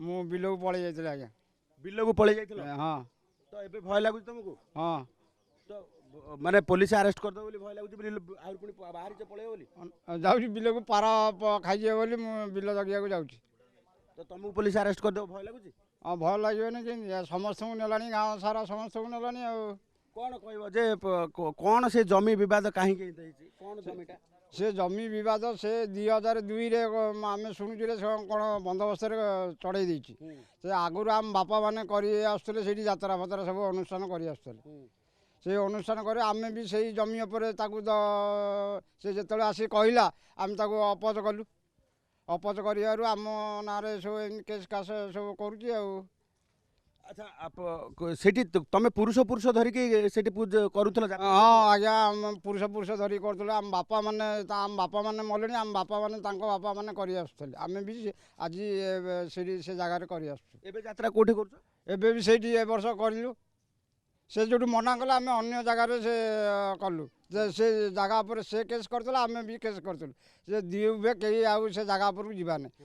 ମୁଁ ବିଲକୁ ପଳେଇ ଯାଇଥିଲି ଆଜ୍ଞା। ବିଲକୁ ପଳେଇ ଯାଇଥିଲ ହଁ ତ ଏବେ ଭୟ ଲାଗୁଛି ତମକୁ ହଁ ତ ମାନେ ପୋଲିସ ଆରେଷ୍ଟ କରିଦେବ ବୋଲି ଭୟ ଲାଗୁଛି ବୋଲି ଆହୁରି ପୁଣି ବାହାରିଛ ପଳେଇବ ବୋଲି ଯାଉଛି ବିଲକୁ ପାର ଖାଇଯିବ ବୋଲି ମୁଁ ବିଲ ଜଗିବାକୁ ଯାଉଛି। ତ ତମକୁ ପୋଲିସ ଆରେଷ୍ଟ କରିଦେବ ଭୟ ଲାଗୁଛି ହଁ ଭଲ ଲାଗିବନି କେମିତି ସମସ୍ତଙ୍କୁ ନେଲାଣି ଗାଁ ସାରା ସମସ୍ତଙ୍କୁ ନେଲାଣି ଆଉ। କଣ କହିବ ଯେ କଣ ସେ ଜମି ବିବାଦ କାହିଁକି ଏମିତି ହେଇଛି କଣ ଜମିଟା ସେ ଜମି ବିବାଦ ସେ 2002ରେ ଆମେ ଶୁଣୁଛୁ ସେ କ'ଣ ବନ୍ଦୋବସ୍ତରେ ଚଢ଼େଇ ଦେଇଛି। ସେ ଆଗରୁ ଆମ ବାପା ମାନେ କରି ଆସୁଥିଲେ ସେଇଠି ଯାତ୍ରା ଫାତ୍ରା ସବୁ ଅନୁଷ୍ଠାନ କରି ଆସୁଥିଲେ। ସେ ଅନୁଷ୍ଠାନ କରି ଆମେ ବି ସେଇ ଜମି ଉପରେ ତାକୁ ସେ ଯେତେବେଳେ ଆସି କହିଲା ଆମେ ତାକୁ ଅପୋଜ କଲୁ। ଅପୋଜ କରିବାରୁ ଆମ ନାଁରେ ସବୁ ଏମିତି କେସ୍ କାସ ସବୁ କରୁଛି ଆଉ। ଆଚ୍ଛା ସେଠି ତମେ ପୁରୁଷ ଧରିକି ସେଠି କରୁଥିଲ ହଁ ଆଜ୍ଞା ଆମେ ପୁରୁଷ ଧରିକି କରୁଥିଲୁ। ଆମ ବାପା ମାନେ ମଲେଣି ଆମ ବାପା ମାନେ ତାଙ୍କ ବାପା ମାନେ କରି ଆସୁଥିଲେ। ଆମେ ବି ଆଜି ସେଇଠି ସେ ଜାଗାରେ କରି ଆସୁଛୁ। ଏବେ ଯାତ୍ରା କୋଉଠି କରୁଛ ଏବେ ବି ସେଇଠି ଏ ବର୍ଷ କରିଲୁ। ସେ ଯେଉଁଠୁ ମନା କଲେ ଆମେ ଅନ୍ୟ ଜାଗାରେ ସେ କଲୁ ଯେ ସେ ଜାଗା ଉପରେ ସେ କେସ୍ କରିଥିଲା ଆମେ ବି କେସ୍ କରିଥିଲୁ। ସେ କେହି ଆଉ ସେ ଜାଗା ଉପରକୁ ଯିବାନି।